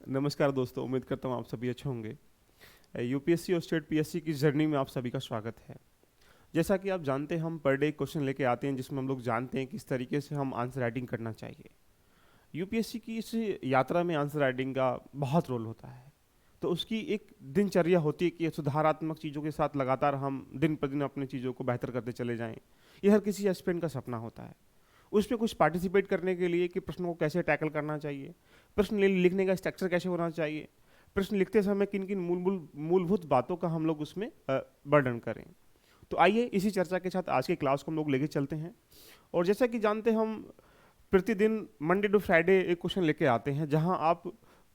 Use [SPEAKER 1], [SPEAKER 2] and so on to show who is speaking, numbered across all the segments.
[SPEAKER 1] नमस्कार दोस्तों, उम्मीद करता हूँ आप सभी अच्छे होंगे। यूपीएससी और स्टेट पीएससी की जर्नी में आप सभी का स्वागत है। जैसा कि आप जानते हैं, हम पर डे क्वेश्चन लेके आते हैं जिसमें हम लोग जानते हैं किस तरीके से हम आंसर राइटिंग करना चाहिए। यूपीएससी की इस यात्रा में आंसर राइटिंग का बहुत रोल होता है। तो उसकी एक दिनचर्या होती है कि सुधारात्मक चीज़ों के साथ लगातार हम दिन प्रतिदिन अपनी चीज़ों को बेहतर करते चले जाएं। ये हर किसी एस्पिरेंट का सपना होता है। उसमें कुछ पार्टिसिपेट करने के लिए कि प्रश्नों को कैसे टैकल करना चाहिए, प्रश्न लिखने का स्ट्रक्चर कैसे होना चाहिए, प्रश्न लिखते समय किन किन मूलभूत बातों का हम लोग उसमें वर्णन करें। तो आइए इसी चर्चा के साथ आज की क्लास को हम लोग लेके चलते हैं। और जैसा कि जानते हैं, हम प्रतिदिन मंडे टू फ्राइडे एक क्वेश्चन लेके आते हैं जहां आप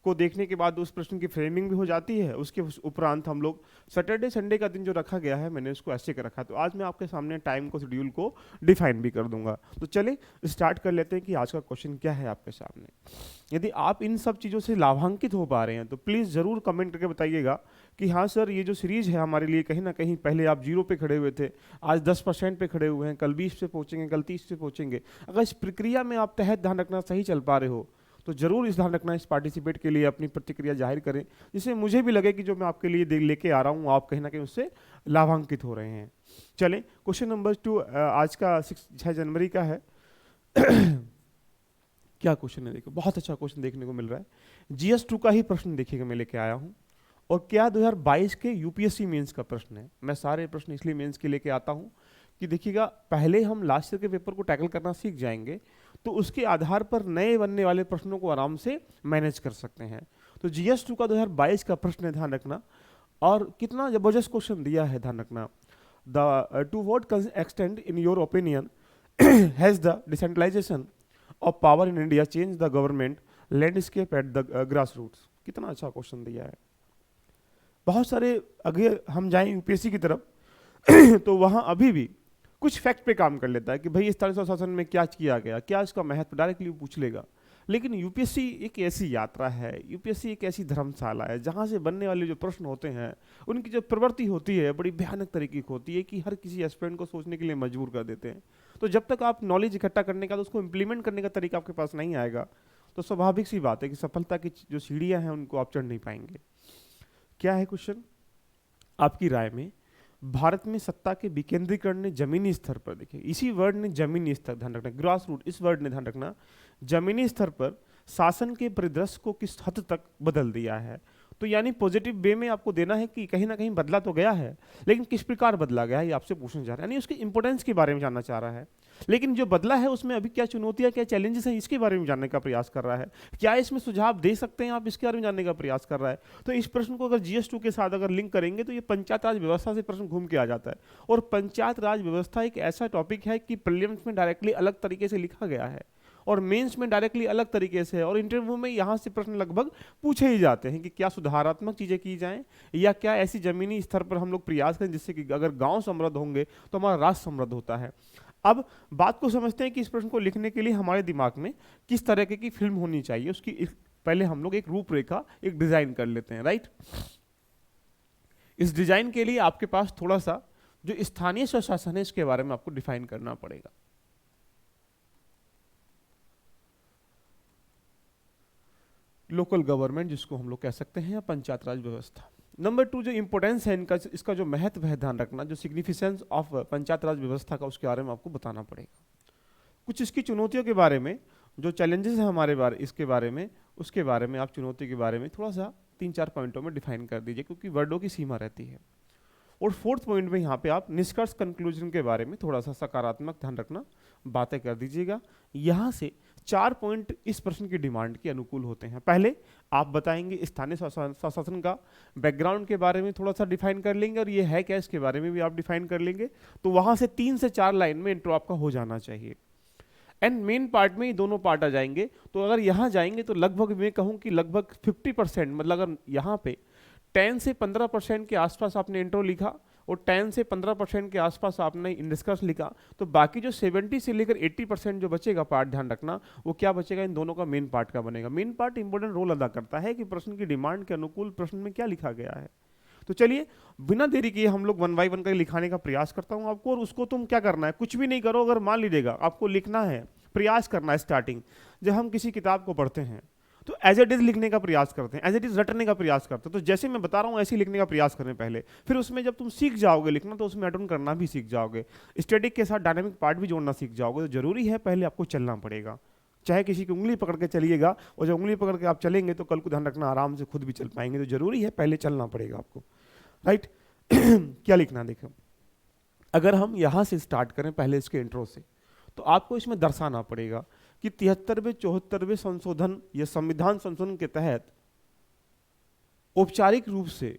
[SPEAKER 1] को देखने के बाद उस प्रश्न की फ्रेमिंग भी हो जाती है। उसके उपरांत हम लोग सैटरडे संडे का दिन जो रखा गया है, मैंने उसको ऐसे कर रखा। तो आज मैं आपके सामने टाइम को, शेड्यूल को डिफाइन भी कर दूंगा। तो चलिए स्टार्ट कर लेते हैं कि आज का क्वेश्चन क्या है आपके सामने। यदि आप इन सब चीज़ों से लाभान्वित हो पा रहे हैं तो प्लीज़ ज़रूर कमेंट करके बताइएगा कि हाँ सर, ये जो सीरीज़ है हमारे लिए कहीं ना कहीं पहले आप 0 पे खड़े हुए थे, आज 10% पे खड़े हुए हैं, कल 20 पे पहुँचेंगे, कल 30 पे पहुँचेंगे। अगर इस प्रक्रिया में आप तहत ध्यान रखना सही चल पा रहे हो तो जरूर इस ध्यान रखना, इस पार्टिसिपेट के लिए अपनी प्रतिक्रिया जाहिर करें, जिससे मुझे भी लगे कि जो मैं आपके लिए लेके आ रहा हूँ आप कहीं ना कहीं उससे लाभान्वित हो रहे हैं। चलें, क्वेश्चन नंबर 2 आज का 6 जनवरी का है। क्या क्वेश्चन है, देखो बहुत अच्छा क्वेश्चन देखने को मिल रहा है। GS2 का ही प्रश्न देखिएगा, मैं लेके आया हूँ। और क्या 2022 के यूपीएससी मेंस का प्रश्न है। मैं सारे प्रश्न इसलिए मेंस के लेके आता हूँ कि देखिएगा, पहले हम लास्ट ईयर के पेपर को टैकल करना सीख जाएंगे तो उसके आधार पर नए बनने वाले प्रश्नों को आराम से मैनेज कर सकते हैं। तो GS2 का 2022 का प्रश्न है, ध्यान रखना। और कितना जबरदस्त क्वेश्चन दिया है, ध्यान रखना। To what extent in your opinion has the decentralisation of power in India change the government landscape at the grass roots. कितना अच्छा क्वेश्चन दिया है। बहुत सारे, अगर हम जाएं यूपीएससी की तरफ तो वहां अभी भी कुछ फैक्ट पे काम कर लेता है कि भाई इस तरह से शासन में क्या किया गया, क्या इसका महत्व, डायरेक्टली पूछ लेगा। लेकिन यूपीएससी एक ऐसी यात्रा है, यूपीएससी एक ऐसी धर्मशाला है जहाँ से बनने वाले जो प्रश्न होते हैं उनकी जो प्रवृत्ति होती है बड़ी भयानक तरीके की होती है कि हर किसी एस्पिरेंट को सोचने के लिए मजबूर कर देते हैं। तो जब तक आप नॉलेज इकट्ठा करने का, तो उसको इम्प्लीमेंट करने का तरीका आपके पास नहीं आएगा तो स्वाभाविक सी बात है कि सफलता की जो सीढ़ियाँ हैं उनको आप चढ़ नहीं पाएंगे। क्या है क्वेश्चन आपकी राय में? भारत में सत्ता के विकेंद्रीकरण ने जमीनी स्तर पर, देखिए इसी वर्ड ने जमीनी स्तर, ध्यान रखना, ग्रास रूट, इस वर्ड ने ध्यान रखना, जमीनी स्तर पर शासन के परिदृश्य को किस हद तक बदल दिया है। तो यानी पॉजिटिव वे में आपको देना है कि कहीं ना कहीं बदला तो गया है, लेकिन किस प्रकार बदला गया है ये आपसे पूछना चाह रहा है, यानी उसकी इंपोर्टेंस के बारे में जानना चाह रहा है। लेकिन जो बदला है उसमें अभी क्या चुनौतियां, क्या चैलेंजेस हैं, इसके बारे में जानने का प्रयास कर रहा है। क्या इसमें सुझाव दे सकते हैं आप, इसके बारे में जानने का प्रयास कर रहा है। तो इस प्रश्न को अगर GS2 के साथ अगर लिंक करेंगे तो ये पंचायत राज व्यवस्था से प्रश्न घूम के आ जाता है। और पंचायत राज व्यवस्था एक ऐसा टॉपिक है कि प्रीलिम्स में डायरेक्टली अलग तरीके से लिखा गया है और मेंस में डायरेक्टली अलग तरीके से है, और इंटरव्यू में यहाँ से प्रश्न लगभग पूछे ही जाते हैं कि क्या सुधारात्मक चीज़ें की जाएं या क्या ऐसी जमीनी स्तर पर हम लोग प्रयास करें जिससे कि अगर गांव समृद्ध होंगे तो हमारा राष्ट्र समृद्ध होता है। अब बात को समझते हैं कि इस प्रश्न को लिखने के लिए हमारे दिमाग में किस तरह की फिल्म होनी चाहिए, उसकी पहले हम लोग एक रूपरेखा, एक डिजाइन कर लेते हैं, राइट। इस डिजाइन के लिए आपके पास थोड़ा सा जो स्थानीय स्वशासन है इसके बारे में आपको डिफाइन करना पड़ेगा। लोकल गवर्नमेंट जिसको हम लोग कह सकते हैं, या पंचायत राज व्यवस्था। नंबर 2, जो इंपोर्टेंस है इनका, इसका जो महत्व है, ध्यान रखना, जो सिग्निफिकेंस ऑफ पंचायत राज व्यवस्था का, उसके बारे में आपको बताना पड़ेगा। कुछ इसकी चुनौतियों के बारे में, जो चैलेंजेस हैं हमारे बारे, इसके बारे में, उसके बारे में आप चुनौती के बारे में थोड़ा सा 3-4 पॉइंटों में डिफाइन कर दीजिए, क्योंकि वर्डों की सीमा रहती है। और 4th पॉइंट में यहाँ पे आप निष्कर्ष, कंक्लूजन के बारे में थोड़ा सा सकारात्मक, ध्यान रखना, बातें कर दीजिएगा। यहाँ से 4 पॉइंट इस प्रश्न की डिमांड के अनुकूल होते हैं। पहले आप बताएंगे स्थानीय स्वशासन का बैकग्राउंड के बारे में थोड़ा सा डिफाइन कर लेंगे, और ये है क्या इसके बारे में भी आप डिफाइन कर लेंगे। तो वहाँ से 3 से 4 लाइन में इंट्रो आपका हो जाना चाहिए। एंड मेन पार्ट में ही दोनों पार्ट आ जाएंगे। तो अगर यहाँ जाएंगे तो लगभग मैं कहूँ कि लगभग 50%, मतलब अगर यहाँ पे 10 से 15% के आसपास आपने इंट्रो लिखा और 10 से 15% के आसपास आपने डिस्कस लिखा, तो बाकी जो 70 से लेकर 80% जो बचेगा पार्ट, ध्यान रखना, वो क्या बचेगा, इन दोनों का मेन पार्ट का बनेगा। मेन पार्ट इंपॉर्टेंट रोल अदा करता है कि प्रश्न की डिमांड के अनुकूल प्रश्न में क्या लिखा गया है। तो चलिए बिना देरी किए हम लोग 1 बाय 1 कर लिखाने का प्रयास करता हूँ आपको। और उसको तुम क्या करना है, कुछ भी नहीं करो, अगर मान लीजिएगा आपको लिखना है, प्रयास करना है। स्टार्टिंग जब हम किसी किताब को पढ़ते हैं तो एज इट इज लिखने का प्रयास करते हैं, एज इट इज रटने का प्रयास करते हैं। तो जैसे मैं बता रहा हूँ ऐसे ही लिखने का प्रयास करें पहले, फिर उसमें जब तुम सीख जाओगे लिखना तो उसमें एड करना भी सीख जाओगे, स्टैटिक के साथ डायनामिक पार्ट भी जोड़ना सीख जाओगे। तो जरूरी है पहले आपको चलना पड़ेगा, चाहे किसी की उंगली पकड़ के चलिएगा, और जब उंगली पकड़ के आप चलेंगे तो कल को ध्यान रखना आराम से खुद भी चल पाएंगे। तो जरूरी है पहले चलना पड़ेगा आपको, राइट। क्या लिखना देखो, अगर हम यहां से स्टार्ट करें पहले इसके इंट्रो से, तो आपको इसमें दर्शाना पड़ेगा कि 73वें 74वें संशोधन या संविधान संशोधन के तहत औपचारिक रूप से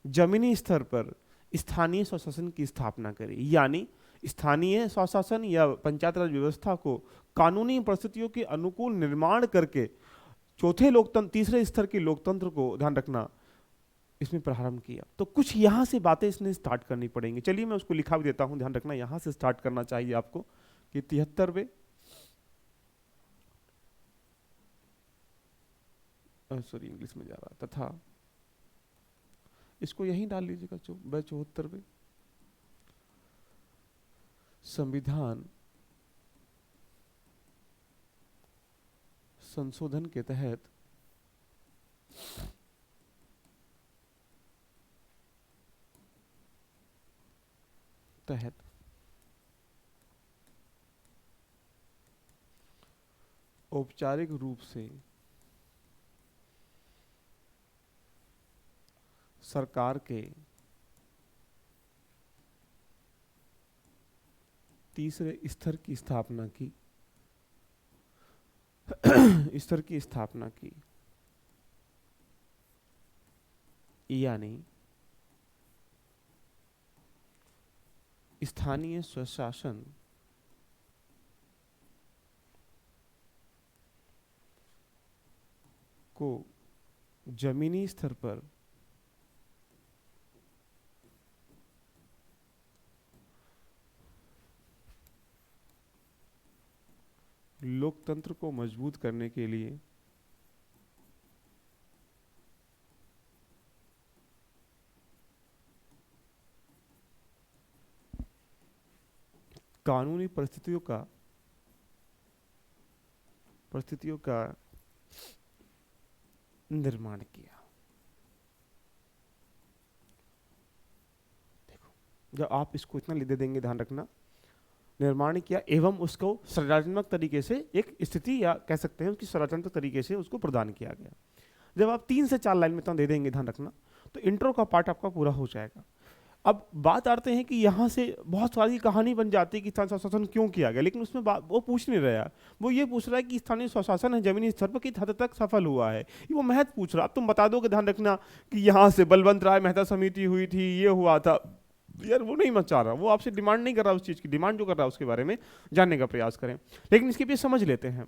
[SPEAKER 1] जमीनी स्तर पर स्थानीय स्वशासन की स्थापना करी, यानी स्थानीय स्वशासन या पंचायत राज व्यवस्था को कानूनी परिस्थितियों के अनुकूल निर्माण करके चौथे लोकतंत्र, तीसरे स्तर के लोकतंत्र को ध्यान रखना इसमें प्रारंभ किया। तो कुछ यहां से बातें इसने स्टार्ट करनी पड़ेंगी। चलिए मैं उसको लिखा भी देता हूं, ध्यान रखना यहां से स्टार्ट करना चाहिए आपको कि 73वें, सॉरी इंग्लिश में जा रहा तथा, इसको यहीं डाल लीजिएगा 74वें संविधान संशोधन के तहत औपचारिक रूप से सरकार के तीसरे स्तर की स्थापना की यानी स्थानीय स्वशासन को जमीनी स्तर पर लोकतंत्र को मजबूत करने के लिए कानूनी परिस्थितियों का निर्माण किया। देखो, जब आप इसको इतना लिख देंगे, ध्यान रखना, निर्माण किया एवं उसको संरचनात्मक तरीके से एक स्थिति या कह सकते हैं उसकी संरचनात्मक तरीके से उसको प्रदान किया गया। जब आप 3 से 4 लाइन में इतना दे देंगे, ध्यान रखना, तो इंट्रो का पार्ट आपका पूरा हो जाएगा। अब बात आते हैं कि यहाँ से बहुत सारी कहानी बन जाती है कि स्थानीय स्वशासन क्यों किया गया, लेकिन उसमें वो पूछ नहीं रहा, वो ये पूछ रहा है कि स्थानीय स्वशासन है जमीनी स्तर पर किस हद तक सफल हुआ है, ये वो महत्व पूछ रहा है। अब तुम बता दो कि ध्यान रखना कि यहाँ से बलवंत राय मेहता समिति हुई थी, ये हुआ था, यार वो नहीं मचा रहा, वो आपसे डिमांड नहीं कर रहा, उस चीज़ की डिमांड जो कर रहा है उसके बारे में जानने का प्रयास करें। लेकिन इसके पीछे समझ लेते हैं,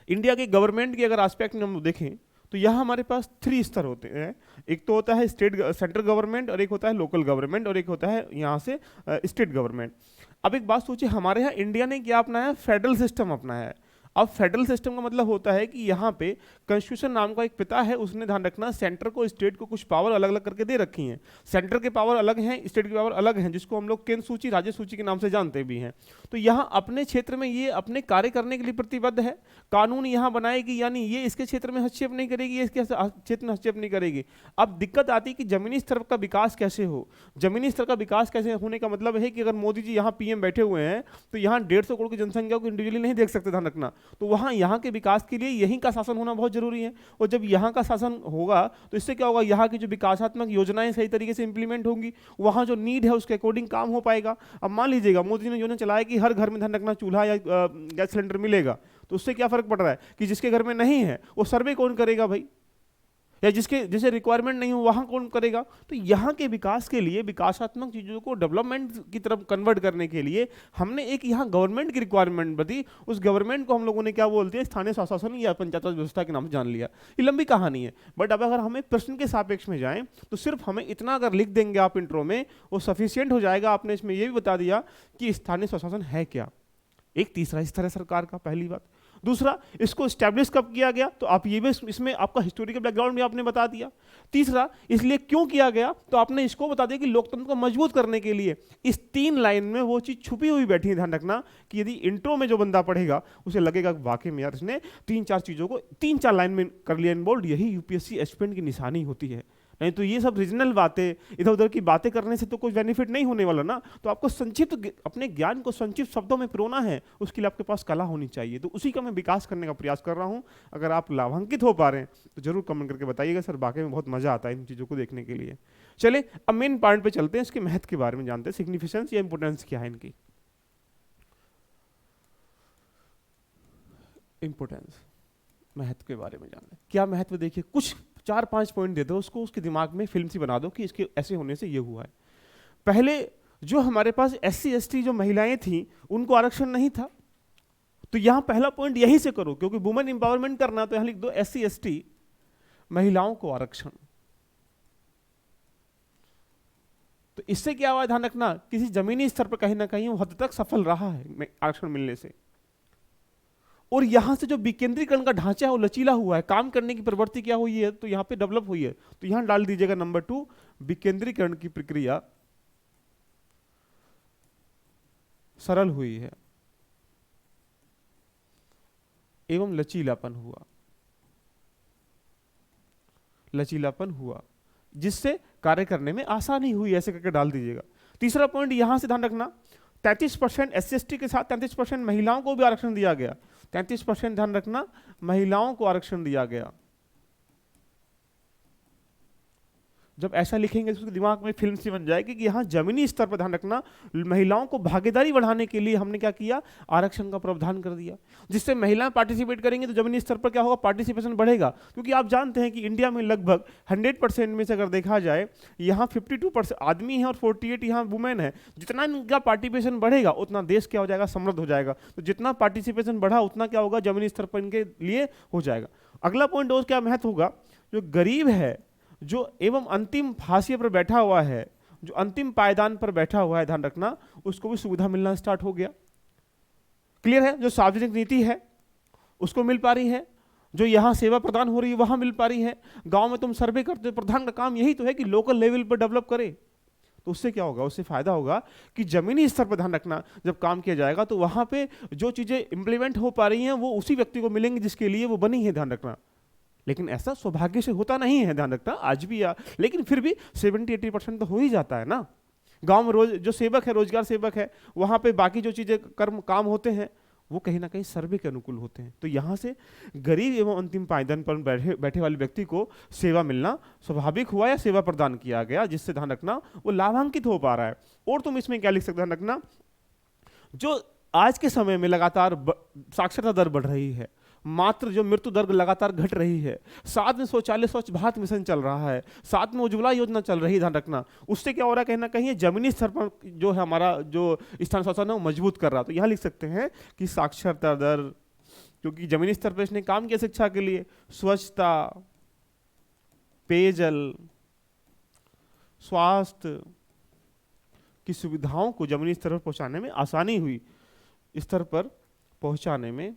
[SPEAKER 1] इंडिया के गवर्नमेंट के अगर एस्पेक्ट में हम देखें तो यहाँ हमारे पास 3 स्तर होते हैं। एक तो होता है सेंट्रल गवर्नमेंट, और एक होता है लोकल गवर्नमेंट, और एक होता है यहाँ से स्टेट गवर्नमेंट। अब एक बात सोचिए, हमारे यहाँ इंडिया ने क्या अपनाया, फेडरल सिस्टम अपनाया है। अब फेडरल सिस्टम का मतलब होता है कि यहाँ पे कॉन्स्टिट्यूशन नाम का एक पिता है, उसने ध्यान रखना सेंटर को स्टेट को कुछ पावर अलग अलग करके दे रखी हैं। सेंटर के पावर अलग हैं, स्टेट की पावर अलग हैं, जिसको हम लोग केंद्र सूची राज्य सूची के नाम से जानते भी हैं। तो यहाँ अपने क्षेत्र में ये अपने कार्य करने के लिए प्रतिबद्ध है, कानून यहाँ बनाएगी, यानी ये इसके क्षेत्र में हस्तक्षेप नहीं करेगी, ये इसके क्षेत्र में हस्तक्षेप नहीं करेगी। अब दिक्कत आती है कि जमीनी स्तर का विकास कैसे हो। जमीनी स्तर का विकास कैसे होने का मतलब है कि अगर मोदी जी यहाँ पीएम बैठे हुए हैं तो यहाँ 150 करोड़ की जनसंख्या को इंडिविजुअली नहीं देख सकते, ध्यान रखना। तो वहाँ यहाँ के विकास के लिए यहीं का शासन होना बहुत जरूरी है, और जब यहाँ का शासन होगा तो इससे क्या होगा, यहाँ की जो विकासात्मक योजनाएं सही तरीके से इंप्लीमेंट होंगी, वहाँ जो नीड है उसके अकॉर्डिंग काम हो पाएगा। अब मान लीजिएगा मोदी ने योजना चलाया कि हर घर में ध्यान रखना चूल्हा या गैस सिलेंडर मिलेगा, तो उससे क्या फर्क पड़ रहा है कि जिसके घर में नहीं है वो सर्वे कौन करेगा भाई, या जिसे रिक्वायरमेंट नहीं हो वहां कौन करेगा। तो यहाँ के विकास के लिए, विकासात्मक चीजों को डेवलपमेंट की तरफ कन्वर्ट करने के लिए हमने एक यहाँ गवर्नमेंट की रिक्वायरमेंट बती, उस गवर्नमेंट को हम लोगों ने क्या बोलते हैं, स्थानीय स्वशासन या पंचायत राज व्यवस्था के नाम से जान लिया। ये लंबी कहानी है, बट अब अगर हमें प्रश्न के सापेक्ष में जाएं तो सिर्फ हमें इतना अगर लिख देंगे आप इंट्रो में, वो सफिशियंट हो जाएगा। आपने इसमें यह भी बता दिया कि स्थानीय स्वशासन है क्या, एक तीसरा स्तर है सरकार का, पहली बात। दूसरा, इसको स्टैब्लिश कब किया गया, तो आप ये भी इसमें आपका हिस्टोरिकल बैकग्राउंड भी आपने बता दिया। तीसरा, इसलिए क्यों किया गया, तो आपने इसको बता दिया कि लोकतंत्र को मजबूत करने के लिए। इस 3 लाइन में वो चीज छुपी हुई बैठी है, ध्यान रखना कि यदि इंट्रो में जो बंदा पढ़ेगा उसे लगेगा वाकई में यार इसने 3-4 चीजों को 3-4 लाइन में कर लिया इनबोल्ड। यही यूपीएससी एस्पिरेंट की निशानी होती है। नहीं तो ये सब रीजनल बातें, इधर उधर की बातें करने से तो कोई बेनिफिट नहीं होने वाला ना। तो आपको संक्षिप्त अपने ज्ञान को संक्षिप्त शब्दों में पिरोना है, उसके लिए आपके पास कला होनी चाहिए। तो उसी का मैं विकास करने का प्रयास कर रहा हूँ। अगर आप लाभान्वित हो पा रहे हैं तो जरूर कमेंट करके बताइएगा सर, वाकई में बहुत मजा आता है इन चीज़ों को देखने के लिए। चलिए अब मेन पॉइंट पे चलते हैं, इसके महत्व के बारे में जानते हैं, सिग्निफिकेंस या इंपोर्टेंस क्या है इनकी। इंपोर्टेंस, महत्व के बारे में जानते हैं। क्या महत्व, देखिए कुछ 4-5 पॉइंट दे दो उसको, उसके दिमाग में फिल्म सी बना दो कि इसके ऐसे होने से ये हुआ है। पहले जो हमारे पास SC ST जो महिलाएं थी उनको आरक्षण नहीं था, तो यहां पहला पॉइंट यहीं से करो, क्योंकि वुमेन एम्पावरमेंट करना, तो यहां लिख दो SC ST महिलाओं को आरक्षण। तो इससे क्या हुआ, ध्यान रखना, किसी जमीनी स्तर पर कहीं ना कहीं वो हद तक सफल रहा है आरक्षण मिलने से। और यहां से जो विकेंद्रीकरण का ढांचा है वो लचीला हुआ है, काम करने की प्रवृत्ति क्या हुई है, तो यहां पे डेवलप हुई है। तो यहां डाल दीजिएगा नंबर 2, विकेंद्रीकरण की प्रक्रिया सरल हुई है एवं लचीलापन हुआ, लचीलापन हुआ जिससे कार्य करने में आसानी हुई, ऐसे करके डाल दीजिएगा। तीसरा पॉइंट यहां से ध्यान रखना, 33% SC ST के साथ 33% महिलाओं को भी आरक्षण दिया गया। 33% ध्यान रखना, महिलाओं को आरक्षण दिया गया। जब ऐसा लिखेंगे तो उसके दिमाग में फिल्म सी बन जाएगी कि यहाँ जमीनी स्तर पर ध्यान रखना, महिलाओं को भागीदारी बढ़ाने के लिए हमने क्या किया, आरक्षण का प्रावधान कर दिया, जिससे महिलाएं पार्टिसिपेट करेंगी तो जमीनी स्तर पर क्या होगा, पार्टिसिपेशन बढ़ेगा। क्योंकि आप जानते हैं कि इंडिया में लगभग 100% में से अगर देखा जाए, यहाँ 52% आदमी है और 48 यहाँ वुमेन है। जितना इनका पार्टिसिपेशन बढ़ेगा उतना देश क्या हो जाएगा, समृद्ध हो जाएगा। तो जितना पार्टिसिपेशन बढ़ा उतना क्या होगा, जमीनी स्तर पर इनके लिए हो जाएगा। अगला पॉइंट और क्या महत्व होगा, जो गरीब है, जो एवं अंतिम फांसी पर बैठा हुआ है, जो अंतिम पायदान पर बैठा हुआ है, ध्यान रखना, उसको भी सुविधा मिलना स्टार्ट हो गया। क्लियर है, जो सार्वजनिक नीति है उसको मिल पा रही है, जो यहां सेवा प्रदान हो रही है वहां मिल पा रही है। गांव में तुम सर्वे करते हो, प्रधान का काम यही तो है कि लोकल लेवल पर डेवलप करे। तो उससे क्या होगा, उससे फायदा होगा कि जमीनी स्तर पर ध्यान रखना, जब काम किया जाएगा तो वहां पे जो चीजें इंप्लीमेंट हो पा रही हैं वो उसी व्यक्ति को मिलेंगी जिसके लिए वो बनी है, ध्यान रखना। लेकिन ऐसा सौभाग्य से होता नहीं है, ध्यान रखना, आज भी लेकिन फिर भी 70-80% तो हो ही जाता है ना। गांव में रोज जो सेवक है, रोजगार सेवक है, वहां पे बाकी जो चीजें कर्म काम होते हैं वो कहीं ना कहीं सर्वे के अनुकूल होते हैं। तो यहां से गरीब एवं अंतिम पायदान पर बैठे वाले व्यक्ति को सेवा मिलना स्वाभाविक हुआ या सेवा प्रदान किया गया, जिससे ध्यान रखना वो लाभान्वित हो पा रहा है। और तुम इसमें क्या लिख सकते, ध्यान रखना, जो आज के समय में लगातार साक्षरता दर बढ़ रही है, मात्र जो मृत्यु दर लगातार घट रही है, साथ में शौचालय स्वच्छ भारत मिशन चल रहा है, साथ में उज्ज्वला योजना चल रही है, ध्यान रखना, उससे क्या हो रहा है, कहीं ना कहीं जमीनी स्तर पर जो है हमारा जो स्थान शासन है वो मजबूत कर रहा है। तो यहाँ लिख सकते हैं कि साक्षरता दर, क्योंकि जमीनी स्तर पर इसने काम किया शिक्षा के लिए, स्वच्छता, पेयजल, स्वास्थ्य की सुविधाओं को जमीनी स्तर पर पहुंचाने में आसानी हुई, स्तर पर पहुंचाने में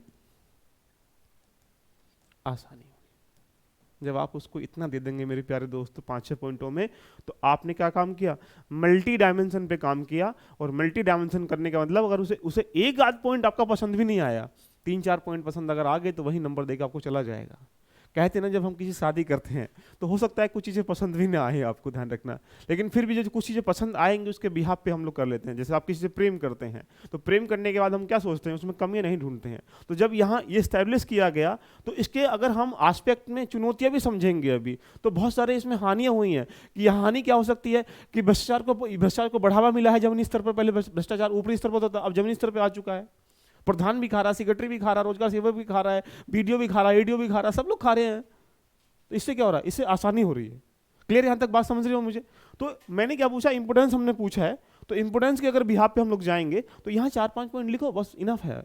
[SPEAKER 1] आसानी होगी। जब आप उसको इतना दे देंगे मेरे प्यारे दोस्त 5-6 पॉइंटों में, तो आपने क्या काम किया, मल्टी डायमेंशन पे काम किया। और मल्टी डायमेंशन करने का मतलब, अगर उसे एक आध पॉइंट आपका पसंद भी नहीं आया, 3-4 पॉइंट पसंद अगर आ गए तो वही नंबर देकर आपको चला जाएगा। कहते हैं ना, जब हम किसी शादी करते हैं तो हो सकता है कुछ चीज़ें पसंद भी ना आए आपको, ध्यान रखना, लेकिन फिर भी जो कुछ चीज़ें पसंद आएंगी उसके बिहाफ पे हम लोग कर लेते हैं। जैसे आप किसी से प्रेम करते हैं तो प्रेम करने के बाद हम क्या सोचते हैं, उसमें कमियां नहीं ढूंढते हैं। तो जब यहाँ ये स्टैब्लिश किया गया तो इसके अगर हम आस्पेक्ट में चुनौतियाँ भी समझेंगे अभी, तो बहुत सारे इसमें हानियाँ हुई हैं। कि यह हानि क्या हो सकती है कि भ्रष्टाचार को बढ़ावा मिला है जमीनी स्तर पर। पहले भ्रष्टाचार ऊपरी स्तर पर होता था, अब जमीनी स्तर पर आ चुका है। प्रधान भी खा रहा है, सेक्रेटरी भी खा रहा है, रोजगार सेवक भी खा रहा है, बीडीओ भी खा रहा है, एडीओ भी खा रहा है, सब लोग खा रहे हैं। तो इससे क्या हो रहा है, इससे आसानी हो रही है। क्लियर, यहां तक बात समझ रहे हो मुझे? तो मैंने क्या पूछा, इंपोर्टेंस हमने पूछा है, तो इंपोर्टेंस के अगर बिहाफ पे हम लोग जाएंगे तो यहाँ 4-5 पॉइंट लिखो, बस इनफ है।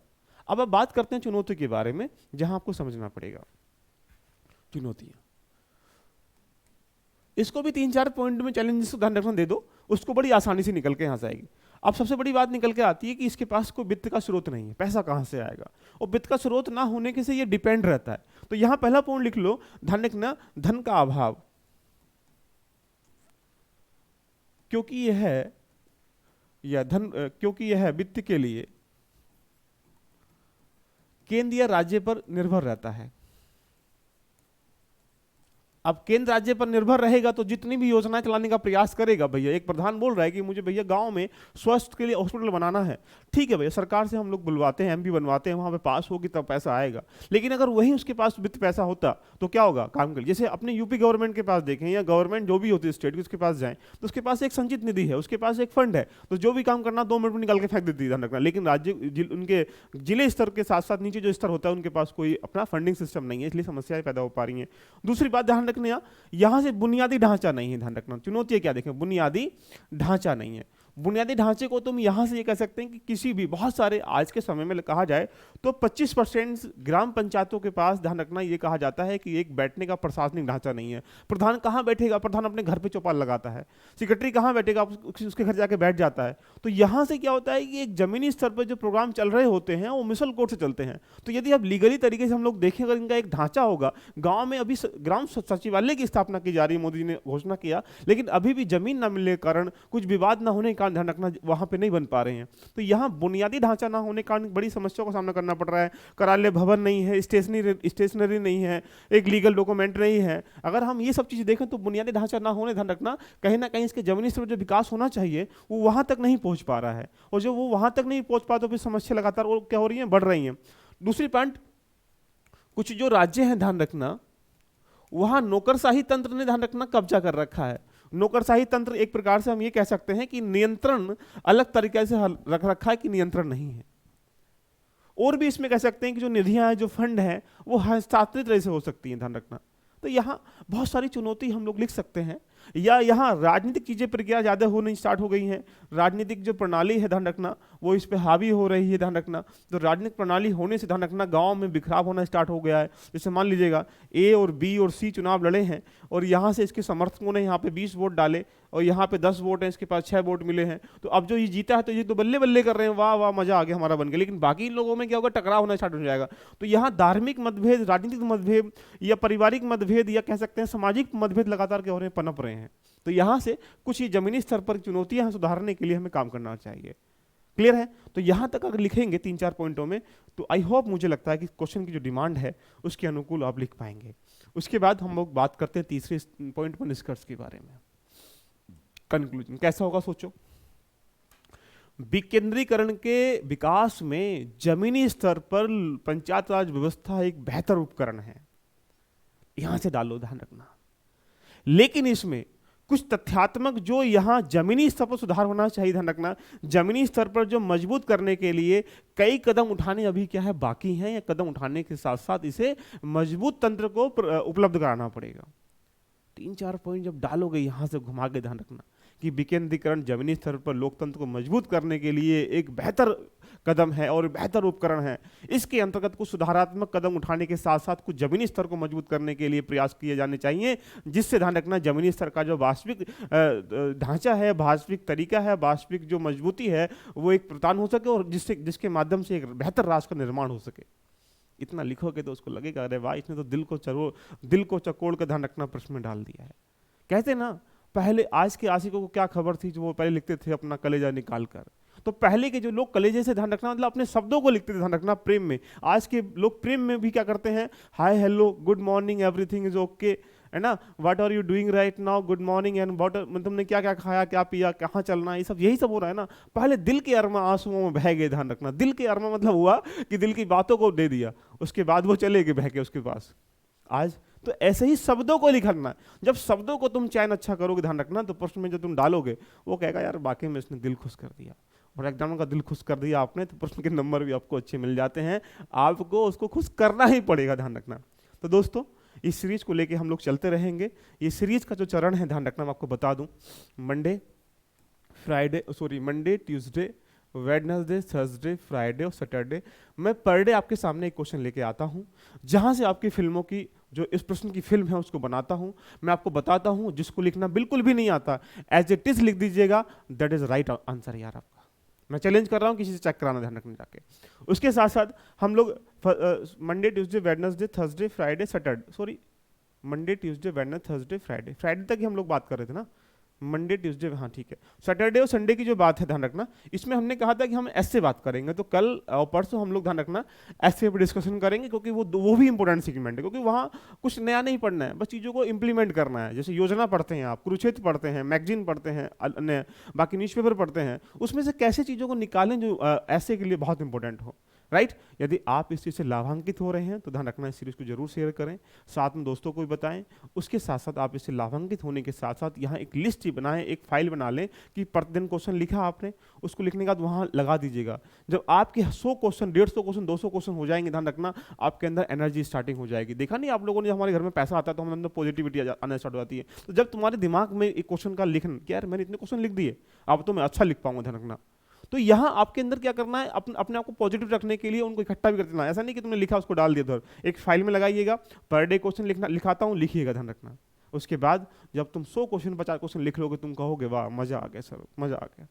[SPEAKER 1] अब बात करते हैं चुनौती के बारे में, जहां आपको समझना पड़ेगा चुनौतियां। इसको भी 3-4 पॉइंट में चैलेंजेस को ध्यान रखना दे दो, उसको बड़ी आसानी से निकल के यहाँ से आएगी। अब सबसे बड़ी बात निकल के आती है कि इसके पास कोई वित्त का स्रोत नहीं है, पैसा कहां से आएगा, और वित्त का स्रोत ना होने के से ये डिपेंड रहता है। तो यहां पहला पॉइंट लिख लो, ध्यान रखना, धन का अभाव, क्योंकि यह है क्योंकि यह वित्त के लिए केंद्र या राज्य पर निर्भर रहता है। अब केंद्र राज्य पर निर्भर रहेगा तो जितनी भी योजनाएं चलाने का प्रयास करेगा, भैया एक प्रधान बोल रहा है कि मुझे भैया गांव में स्वास्थ्य के लिए हॉस्पिटल बनाना है, ठीक है भैया, सरकार से हम लोग बुलवाते हैं, एमपी बनवाते हैं, वहां पे पास होगी तब पैसा आएगा। लेकिन अगर वही उसके पास वित्त पैसा होता तो क्या होगा, काम कर, जैसे अपने यूपी गवर्नमेंट के पास देखें या गवर्नमेंट जो भी होती है स्टेट की, उसके पास जाएं तो उसके पास एक संचित निधि है, उसके पास एक फंड है, तो जो भी काम करना 2 मिनट में निकाल के फेंक देती है, ध्यान रखना। लेकिन राज्य उनके जिले स्तर के साथ साथ नीचे जो स्तर होता है उनके पास कोई अपना फंडिंग सिस्टम नहीं है, इसलिए समस्याएं पैदा हो पा रही हैं। दूसरी बात ध्यान रखना, यहां से बुनियादी ढांचा नहीं है, ध्यान रखना, चुनौती क्या देखें, बुनियादी ढांचा नहीं है। बुनियादी ढांचे को तुम यहां से ये कह सकते हैं कि किसी भी, बहुत सारे आज के समय में कहा जाए तो 25% ग्राम पंचायतों के पास, ध्यान रखना, ये कहा जाता है कि एक बैठने का प्रशासनिक ढांचा नहीं है। प्रधान कहां बैठेगा, प्रधान अपने घर पे चौपाल लगाता है, सेक्रेटरी कहां बैठेगा, उसके घर जाके बैठ जाता है। तो यहां से क्या होता है कि एक जमीनी स्तर पर जो प्रोग्राम चल रहे होते हैं वो मिसल कोर्ट से चलते हैं। तो यदि अब लीगली तरीके से हम लोग देखें, अगर इनका एक ढांचा होगा, गांव में अभी ग्राम सचिवालय की स्थापना की जा रही है, मोदी जी ने घोषणा किया, लेकिन अभी भी जमीन न मिलने के कारण, कुछ विवाद न होने के कारण, ध्यान रखना, वहां पे नहीं बन पा रहे हैं। तो यहाँ बुनियादी ढांचा ना होने के कारण बड़ी समस्याओं का सामना करना पड़ रहा है। कार्यालय भवन नहीं है, स्टेशनरी नहीं है, एक लीगल डॉक्यूमेंट नहीं है। अगर हम ये सब चीजें देखें तो बुनियादी ढांचा ना होने, ध्यान रखना, कहीं ना कहीं इसके जमीनी स्तर पर जो विकास होना चाहिए वो वहां तक नहीं पहुंच पा रहा है, और जो वो वहां तक नहीं पहुंच पा तो फिर समस्या लगातार वो क्या हो रही है, बढ़ रही है। दूसरी पॉइंट, कुछ जो राज्य हैं, ध्यान रखना, वहां नौकरशाही तंत्र ने, ध्यान रखना, कब्जा कर रखा है। नौकरशाही तंत्र एक प्रकार से हम ये कह सकते हैं कि नियंत्रण अलग तरीके से रख रखा है कि नियंत्रण नहीं है। और भी इसमें कह सकते हैं कि जो निधियां हैं, जो फंड हैं, वो हस्तांतरित तरह से हो सकती हैं, ध्यान रखना। तो यहाँ बहुत सारी चुनौती हम लोग लिख सकते हैं। या यहाँ राजनीतिक चीजें प्रक्रिया ज्यादा होनी स्टार्ट हो गई हैं, राजनीतिक जो प्रणाली है, ध्यान रखना, वो इस पे हावी हो रही है, ध्यान रखना। तो राजनीतिक प्रणाली होने से, ध्यान रखना, गांव में बिखराव होना स्टार्ट हो गया है। जैसे मान लीजिएगा ए और बी और सी चुनाव लड़े हैं, और यहाँ से इसके समर्थकों ने यहाँ पे 20 वोट डाले, और यहाँ पे 10 वोट हैं, इसके पास 6 वोट मिले हैं। तो अब जो ये जीता है तो ये तो बल्ले बल्ले कर रहे हैं, वाह वाह मजा आ गया, हमारा बन गया। लेकिन बाकी लोगों में क्या होगा, टकराव होना स्टार्ट हो जाएगा। तो यहाँ धार्मिक मतभेद, राजनीतिक मतभेद, या पारिवारिक मतभेद, या कह सकते हैं सामाजिक मतभेद लगातार क्या हो रहे हैं, पनप रहे हैं। तो यहाँ से कुछ ही जमीनी स्तर पर चुनौतियां सुधारने के लिए हमें काम करना चाहिए। क्लियर है? तो यहां तक अगर लिखेंगे 3-4 पॉइंटों में, तो आई होप, मुझे लगता है कि क्वेश्चन की जो डिमांड है उसके अनुकूल आप लिख पाएंगे। उसके बाद हम लोग बात करते हैं तीसरे पॉइंट पर, निष्कर्ष के बारे में। कंक्लूजन कैसा होगा, सोचो। विकेंद्रीकरण के विकास में जमीनी स्तर पर पंचायत राज व्यवस्था एक बेहतर उपकरण है, यहां से डालो, ध्यान रखना। लेकिन इसमें कुछ तथ्यात्मक जो यहां जमीनी स्तर पर सुधार होना चाहिए, ध्यान रखना, जमीनी स्तर पर जो मजबूत करने के लिए कई कदम उठाने अभी क्या है, बाकी हैं, या कदम उठाने के साथ साथ इसे मजबूत तंत्र को उपलब्ध कराना पड़ेगा। 3-4 पॉइंट जब डालोगे यहां से घुमा के, ध्यान रखना कि विकेंद्रीकरण जमीनी स्तर पर लोकतंत्र को मजबूत करने के लिए एक बेहतर कदम है और बेहतर उपकरण है। इसके अंतर्गत कुछ सुधारात्मक कदम उठाने के साथ साथ कुछ जमीनी स्तर को मजबूत करने के लिए प्रयास किए जाने चाहिए, जिससे, ध्यान रखना, जमीनी स्तर का जो वास्तविक ढांचा है, वास्तविक तरीका है, वास्तविक जो मजबूती है, वो एक प्रदान हो सके, और जिसके माध्यम से एक बेहतर राष्ट्र का निर्माण हो सके। इतना लिखोगे तो उसको लगेगा, अरे वाह, इसने तो दिल को चकोड़ कर, ध्यान रखना, प्रश्न में डाल दिया है। कहते ना, पहले आज के आशिकों को क्या खबर थी, जो वो पहले लिखते थे अपना कलेजा निकाल कर। तो पहले के जो लोग कलेजे से, ध्यान रखना, मतलब अपने शब्दों को लिखते थे, ध्यान रखना, प्रेम में। आज के लोग प्रेम में भी क्या करते हैं, hi hello, good morning, everything is okay, है ना, what are you doing right now, good morning, and मतलब तुमने क्या क्या खाया, क्या पिया, कहाँ चलना, ये सब यही सब हो रहा है ना। पहले दिल के अरमा आंसुओं में बह गए, ध्यान रखना, दिल के अरमा मतलब हुआ कि दिल की बातों को दे दिया, उसके बाद वो चले गए बह के उसके पास। आज तो ऐसे ही शब्दों को लिखना, जब शब्दों को तुम चयन अच्छा करोगे, ध्यान रखना, तो प्रश्न में जो तुम डालोगे वो कहेगा, यार वाकई में इसने दिल खुश कर दिया, और एग्जाम का दिल खुश कर दिया आपने, तो प्रश्न के नंबर भी आपको अच्छे मिल जाते हैं। आपको उसको खुश करना ही पड़ेगा, ध्यान रखना। तो दोस्तों, इस सीरीज को लेके हम लोग चलते रहेंगे। ये सीरीज का जो चरण है, ध्यान रखना, मैं आपको बता दूं, Monday, Tuesday, Wednesday, Thursday, Friday और सैटरडे मैं पर डे आपके सामने एक क्वेश्चन लेके आता हूं, जहां से आपकी फिल्मों की जो इस प्रश्न की फिल्म है उसको बनाता हूं। मैं आपको बताता हूं, जिसको लिखना बिल्कुल भी नहीं आता, एज इट इज लिख दीजिएगा, दैट इज राइट आंसर यार आपका। मैं चैलेंज कर रहा हूँ, किसी से चेक कराना, ध्यान रखना जाके। उसके साथ साथ हम लोग Monday Tuesday Wednesday Thursday Friday Saturday, sorry Monday Tuesday Wednesday Thursday Friday, Friday तक ही हम लोग बात कर रहे थे ना, मंडे ट्यूसडे, हाँ ठीक है। सैटरडे और संडे की जो बात है ध्यान रखना, इसमें हमने कहा था कि हम ऐसे बात करेंगे, तो कल और परसों हम लोग ध्यान रखना ऐसे पर डिस्कशन करेंगे, क्योंकि वो भी इंपॉर्टेंट सेगमेंट है, क्योंकि वहाँ कुछ नया नहीं पढ़ना है, बस चीज़ों को इंप्लीमेंट करना है। जैसे योजना पढ़ते हैं आप, कुरुक्षेत्र पढ़ते हैं, मैगजीन पढ़ते हैं, अन्य बाकी न्यूज़पेपर पढ़ते हैं, उसमें से कैसे चीज़ों को निकालें जो ऐसे के लिए बहुत इंपॉर्टेंट हो, राइट। यदि आप इस चीज़ से लाभान्वित हो रहे हैं तो ध्यान रखना इस सीरीज को जरूर शेयर करें, साथ में दोस्तों को भी बताएं। उसके साथ साथ आप इससे लाभान्वित होने के साथ साथ यहाँ एक लिस्ट ही बनाएं, एक फाइल बना लें कि प्रतिदिन क्वेश्चन लिखा आपने, उसको लिखने के बाद वहाँ लगा दीजिएगा। जब आपके 100 क्वेश्चन, 150 क्वेश्चन, 200 क्वेश्चन हो जाएंगे, ध्यान रखना आपके अंदर एनर्जी स्टार्टिंग हो जाएगी। देखा नहीं आप लोगों ने, हमारे घर में पैसा आता है तो हमारे अंदर पॉजिटिविटी आना स्टार्ट हो जाती है। तो जब तुम्हारे दिमाग में एक क्वेश्चन का लिखना कि यार मैंने इतने क्वेश्चन लिख दिए, अब तो मैं अच्छा लिख पाऊंगा, ध्यान रखना। तो यहाँ आपके अंदर क्या करना है, अपने आप को पॉजिटिव रखने के लिए उनको इकट्ठा भी कर देना। ऐसा नहीं कि तुमने लिखा उसको डाल दिया उधर, एक फाइल में लगाइएगा, पर डे क्वेश्चन लिखाता हूँ, लिखिएगा, ध्यान रखना। उसके बाद जब तुम 100 क्वेश्चन 50 क्वेश्चन लिख लोगे, तुम कहोगे वाह मजा आ गया सर, मजा आ गया।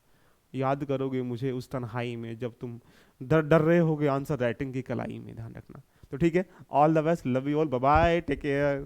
[SPEAKER 1] याद करोगे मुझे उस तन्हाई में जब तुम डर रहे होगे आंसर राइटिंग की कलाई में, ध्यान रखना। तो ठीक है, all the best, love you all, bye bye, take care.